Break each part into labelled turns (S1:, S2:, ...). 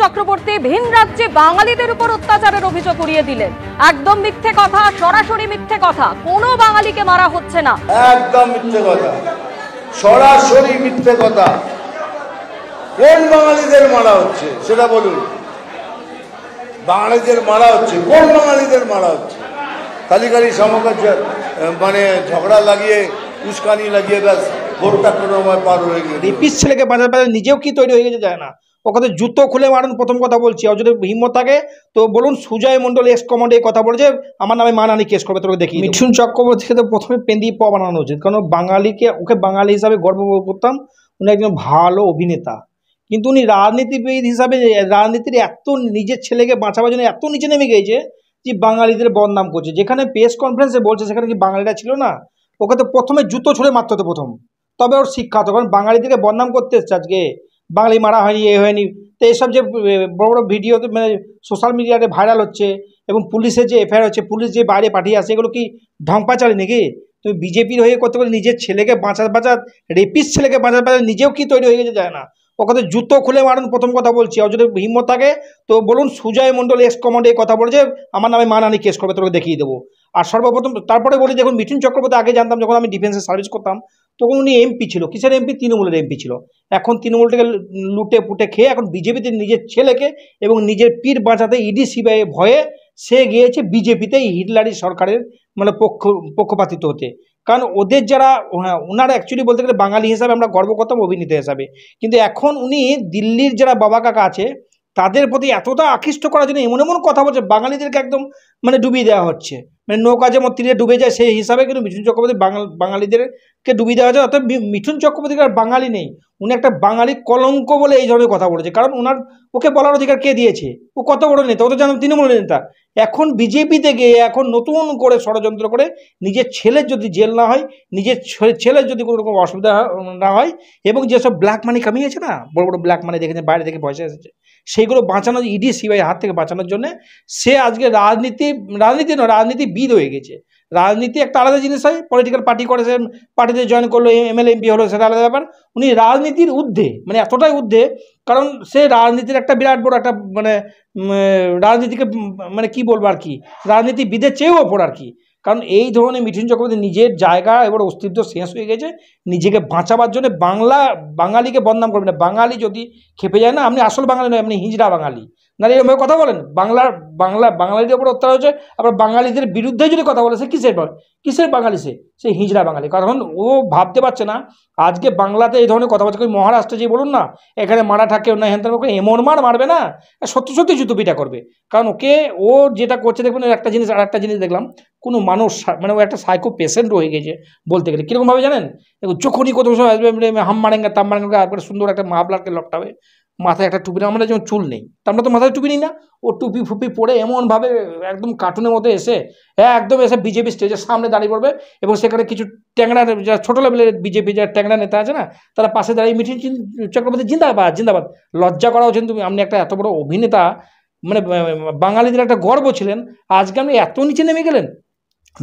S1: চক্রবর্তী ভিন রাজ্যে বাঙালিদের উপর অত্যাচারের অভিযোগ উড়িয়ে দিলেন। একদম মিথ্যে কথা, সরাসরি মিথ্যে কথা। কোনো বাঙালিকে মারা হচ্ছে না।
S2: একদম মিথ্যে কথা, সরাসরি মিথ্যে কথা। কোন বাঙালিদের মারা হচ্ছে সেটা বলুন। বাঙালিদের মারা হচ্ছে, কোন বাঙালিদের মারা হচ্ছে? তালিকারি সমকাজ মানে ঝগড়া লাগিয়ে, উস্কানি লাগিয়ে ব্যাস ভোটটা কোনো পার হয়ে গেল।
S3: রিপিস ছেলেকে বাঁচাতে নিজেও কি তৈরি হয়ে গেছে যায় না। ওখানে জুতো খুলে মারুন, প্রথম কথা বলছি। আর যদি হিম্মত থাকে তো বলুন সুজয় মণ্ডল এক্স কমান্ডে এই কথা বলেছে আমার নামে মানহানি কেস করবে, তোকে দেখি। মিঠুন চক্রবর্তীকে তো প্রথমে পেন্দিয়ে প বানানো উচিত, কারণ বাঙালিকে, ওকে বাঙালি হিসাবে গর্ব করতাম। উনি একজন ভালো অভিনেতা, কিন্তু উনি রাজনীতিবিদ হিসাবে রাজনীতির এত নিজের ছেলেকে বাঁচাবার জন্য এত নিচে নেমে গিয়েছে যে বাঙালিদের বদনাম করছে। যেখানে প্রেস কনফারেন্সে বলছে সেখানে কি বাঙালিরা ছিল না? ওকে তো প্রথমে জুতো ছুঁড়ে মারতে হতো প্রথম, তবে ওর শিক্ষা হতো। কারণ বাঙালিদেরকে বদনাম করতে এসছে আজকে, বাঙালি মারা হয়নি, এ হয়নি। তো এইসব যে বড় বড় ভিডিওতে মানে সোশ্যাল মিডিয়াতে ভাইরাল হচ্ছে এবং পুলিশের যে এফআইআর হচ্ছে, পুলিশ যে বাইরে পাঠিয়ে আসে, এগুলো কি ঢং পাচালি নাকি? তুমি বিজেপির হয়ে করতে পারলে নিজের ছেলেকে বাঁচাত রেপিস ছেলেকে বাঁচাতে পারলে নিজেও কি তৈরি হয়ে গেছে যায় না। ওকে তো জুতো খুলে মারুন, প্রথম কথা বলছি। আর যদি হিম্মত থাকে তো বলুন সুজয় মণ্ডল এক্স কমান্ডে এই কথা বলেছে আমার নামে মানহানি কেস করবে, তোকে দেখিয়ে দেবো। আর সর্বপ্রথম তারপরে বলি, দেখুন মিঠুন চক্রবর্তী আগে জানতাম, যখন আমি ডিফেন্সে সার্ভিস করতাম তখন উনি এমপি ছিল। কিসের এমপি? তৃণমূলের এমপি ছিল। এখন তৃণমূল থেকে লুটে পুটে খেয়ে এখন বিজেপিতে নিজের ছেলেকে এবং নিজের পীর বাঁচাতে ইডি সিবিআই ভয়ে সে গিয়েছে বিজেপিতে হিটলারি সরকারের মানে পক্ষপাতিত্ব হতে। কারণ ওদের যারা, হ্যাঁ ওনারা অ্যাকচুয়ালি বলতে গেলে বাঙালি হিসাবে আমরা গর্ব করতাম, অভিনেতা হিসাবে। কিন্তু এখন উনি দিল্লির যারা বাবা কাকা আছে তাদের প্রতি এতটা আকৃষ্ট করার জন্য এমন এমন কথা বলছে, বাঙালিদেরকে একদম মানে ডুবিয়ে দেওয়া হচ্ছে। মানে নৌকা যেমন তীরে ডুবে যায় সেই হিসাবে কিন্তু মিঠুন চক্রবর্তী বাঙালিদেরকে ডুবিয়ে দেওয়া হচ্ছে। অর্থাৎ মিঠুন চক্রবর্তী আর বাঙালি নেই, উনি একটা বাঙালি কলঙ্ক বলে এই ধরনের কথা বলেছে। কারণ ওকে বলার অধিকার কে দিয়েছে? ও কত বড় নেতা, ও তো জানো তৃণমূল নেতা। এখন বিজেপিতে গিয়ে এখন নতুন করে ষড়যন্ত্র করে নিজের ছেলের যদি জেল না হয়, নিজের ছেলের যদি কোনো রকম অসুবিধা না হয়, এবং যেসব ব্ল্যাক মানি কামিয়েছে না, বড় বড় ব্ল্যাক মানি দেখেছে, বাইরে থেকে পয়সা এসেছে, সেইগুলো বাঁচানোর, ইডি সিবিআই হাত থেকে বাঁচানোর জন্য সে আজকে রাজনীতিবিদ হয়ে গেছে। রাজনীতি একটা আলাদা জিনিস হয়, পলিটিক্যাল পার্টি করে সে পার্টিতে জয়েন করলো, এমএলএ এমপি হলো, সেটা আলাদা ব্যাপার। উনি রাজনীতির ঊর্ধ্বে, মানে এতটাই ঊর্ধ্বে, কারণ সে রাজনীতির একটা বিরাট বড় একটা মানে রাজনীতিকে মানে কি বলবো আর কি, রাজনীতিবিদের চেয়েও ওপর আর কি। কারণ এই ধরনের মিঠুন চক্রবর্তী নিজের জায়গা এবার অস্তিত্ব শেষ হয়ে গেছে, নিজেকে বাঁচাবার জন্য বাঙালিকে বদনাম করবেন না। বাঙালি যদি খেপে যায় না, আপনি আসল বাঙালি নয়, আপনি হিজড়া বাঙালি। না এরকমভাবে কথা বলেন, বাঙালিদের ওপর অত্যাচার হচ্ছে, আবার বাঙালিদের বিরুদ্ধে যদি কথা বলে, সে কিসের বাঙালি? সে হিজড়া বাঙালি। কারণ ও ভাবতে পারছে না আজকে বাংলাতে এই ধরনের কথা বলছে। মহারাষ্ট্রে যে বলুন না, এখানে মারাঠা কেউ না, হেন এমন মারবে না, সত্যি সত্যি জুতো পিটা করবে। কারণ ও যেটা করছে দেখবেন, একটা জিনিস আর একটা জিনিস দেখলাম, কোনো মানুষ মানে ও একটা সাইকো পেশেন্ট হয়ে গেছে বলতে গেলে। কীরকমভাবে জানেন? যখনই কোথাও সময় আসবে হাম মারেঙ্গা তাম মারেঙ্গা, আর সুন্দর একটা মাফলারকে লপটাবে, মাথায় একটা টুপি, আমরা যেমন চুল নেই, আমরা তো মাথায় টুপি নিই না, ও টুপি ফুপি পরে এমনভাবে একদম কার্টুনের মধ্যে এসে একদম এসে বিজেপি স্টেজের সামনে দাঁড়িয়ে পড়বে, এবং সেখানে কিছু ট্যাংরা, যারা ছোটো লেভেলের বিজেপি যারা ট্যাংরা নেতা আছে না, তারা পাশে দাঁড়িয়ে মিঠুন চক্রবর্তী জিন্দাবাদ জিন্দাবাদ। লজ্জা করা উচিত তুমি, আপনি একটা এত বড় অভিনেতা, মানে বাঙালিদের একটা গর্ব ছিলেন, আজকে আপনি এত নিচে নেমে গেলেন।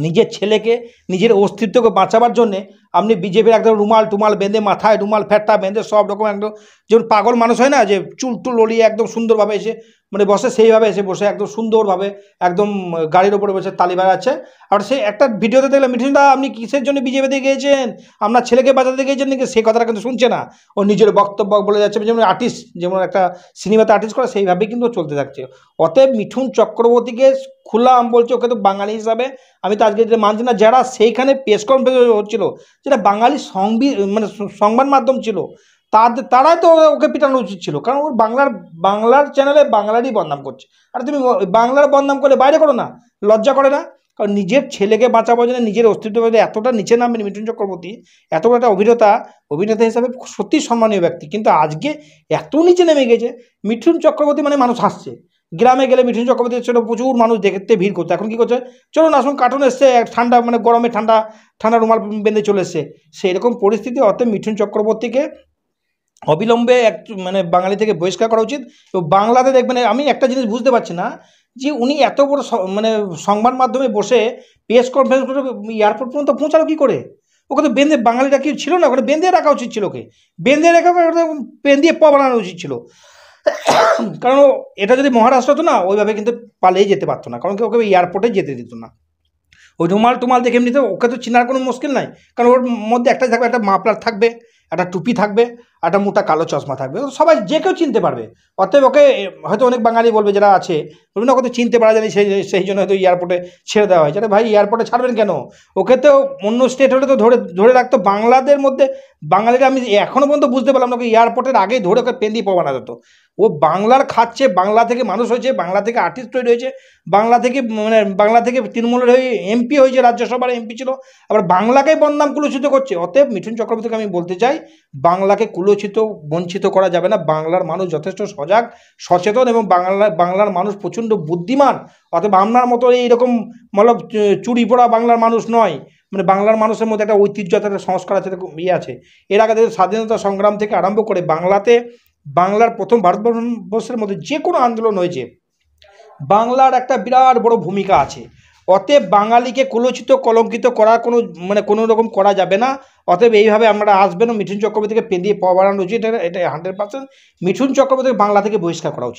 S3: নিজের ছেলেকে, নিজের অস্তিত্বকে বাঁচাবার জন্যে আপনি বিজেপির একদম রুমাল টুমাল বেঁধে, মাথায় রুমাল ফ্যাটটা বেঁধে, সব রকম একদম যেমন পাগল মানুষ হয় না, যে চুল টুল ওলিয়ে একদম সুন্দরভাবে এসে মানে বসে, সেইভাবে এসে বসে একদম সুন্দরভাবে একদম গাড়ির ওপরে বসে তালি বাজাচ্ছে। আর সে একটা ভিডিওতে দেখলাম, মিঠুনদা আপনি কিসের জন্য বিজেপিতে গিয়েছেন, আপনার ছেলেকে বাঁচাতে গিয়েছেন নাকি, সেই কথাটা কিন্তু শুনছে না। ও নিজের বক্তব্য বলে যাচ্ছে, যেমন আর্টিস্ট, যেমন একটা সিনেমাতে আর্টিস্ট করে সেইভাবেই কিন্তু চলতে থাকছে। অতএব মিঠুন চক্রবর্তীকে খুললাম বলছে, ওকে তো বাঙালি হিসাবে আমি তো আজকে মানছি না। যারা সেইখানে প্রেস কনফারেন্স হচ্ছিল, যেটা বাঙালি মানে সংবাদ মাধ্যম ছিল, তারাই তো ওকে পিটানো উচিত ছিল। কারণ ওর বাংলার চ্যানেলে বাংলারই বদনাম করছে। আর তুমি বাংলার বদনাম করলে বাইরে করো না, লজ্জা করে না? কারণ নিজের ছেলেকে বাঁচাবার জন্য নিজের অস্তিত্ব এতটা নিচে নামবেন মিঠুন চক্রবর্তী, এত বড় একটা অভিনেতা হিসাবে সত্যি সম্মানীয় ব্যক্তি, কিন্তু আজকে এত নিচে নেমে গেছে। মিঠুন চক্রবর্তী মানে মানুষ হাসছে। গ্রামে গেলে মিঠুন চক্রবর্তীর ছিল প্রচুর মানুষ দেখতে ভিড় করতো, এখন কী করছে, চলুন আসুন কার্টুন এসছে, ঠান্ডা মানে গরমে ঠান্ডা রুমাল বেঁধে চলে এসছে, সেই রকম পরিস্থিতি। অর্থাৎ মিঠুন চক্রবর্তীকে অবিলম্বে মানে বাঙালি থেকে বহিষ্কার করা উচিত। এবং বাংলাতে দেখবেন, আমি একটা জিনিস বুঝতে পারছি না যে উনি এত বড় মানে সংবাদ মাধ্যমে বসে প্রেস কনফারেন্স করে এয়ারপোর্ট পর্যন্ত পৌঁছালো কী করে? ওকে তো বেঁধে, বাঙালিটা কি ছিল না, ওখানে বেঁধে রাখা উচিত ছিল, ওকে বেঁধে রেখে পেন দিয়ে প বানানো উচিত ছিল। কারণ এটা যদি মহারাষ্ট্র হতো না ওইভাবে কিন্তু পালিয়ে যেতে পারতো না, কারণ কি ওকে এয়ারপোর্টে যেতে দিত না। ওই রুমাল টুমাল দেখে এমনিতে ওকে তো চেনার কোনো মুশকিল নাই, কারণ ওর মধ্যে একটাই থাকবে, একটা মাফলার থাকবে, একটা টুপি থাকবে, একটা মোটা কালো চশমা থাকবে, সবাই যে কেউ চিনতে পারবে। অতএব ওকে হয়তো অনেক বাঙালি বলবে যারা আছে, বলবে না ওকে তো চিনতে পারা যায়নি, সেই জন্য হয়তো এয়ারপোর্টে ছেড়ে দেওয়া হয়েছে। আরে ভাই এয়ারপোর্টে ছাড়বেন কেন? ওকে তো অন্য স্টেট হলে তো ধরে রাখতো। বাংলাদের মধ্যে বাঙালিরা আমি এখনও পর্যন্ত বুঝতে পারলাম না, ওকে এয়ারপোর্টের আগেই ধরে ওকে পেন্দি পবানা যেত। ও বাংলার খাচ্ছে, বাংলা থেকে মানুষ হয়েছে, বাংলা থেকে আর্টিস্ট তৈরি হয়েছে, বাংলা থেকে তৃণমূলের হয়ে এমপি হয়েছে, রাজ্যসভার এমপি ছিল, আবার বাংলাকেই বদনাম কুলুষিত করছে। অতএব মিঠুন চক্রবর্তীকে আমি বলতে চাই, বাংলাকে কুলুষিত বঞ্চিত করা যাবে না। বাংলার মানুষ যথেষ্ট সজাগ সচেতন এবং বাংলার মানুষ প্রচণ্ড বুদ্ধিমান। অতএব আপনার মতো এইরকম মতলব চুরি পড়া বাংলার মানুষ নয়। বাংলার মানুষের মধ্যে একটা ঐতিহ্য আছে, একটা সংস্কার আছে, আছে। এর আগে স্বাধীনতা সংগ্রাম থেকে আরম্ভ করে বাংলার প্রথম ভারতবর্ষের মধ্যে যে কোনো আন্দোলন হয়েছে, বাংলার একটা বিরাট বড় ভূমিকা আছে। অতএব বাঙালিকে কুলুষিত কলঙ্কিত করার কোনো রকম করা যাবে না। অতএব এইভাবে আমরা আসবেন, মিঠুন চক্রবর্তীকে পেঁদিয়ে পাওয়া বাড়ানো উচিত। এটা 100% মিঠুন চক্রবর্তীকে বাংলা থেকে বহিষ্কার করা উচিত।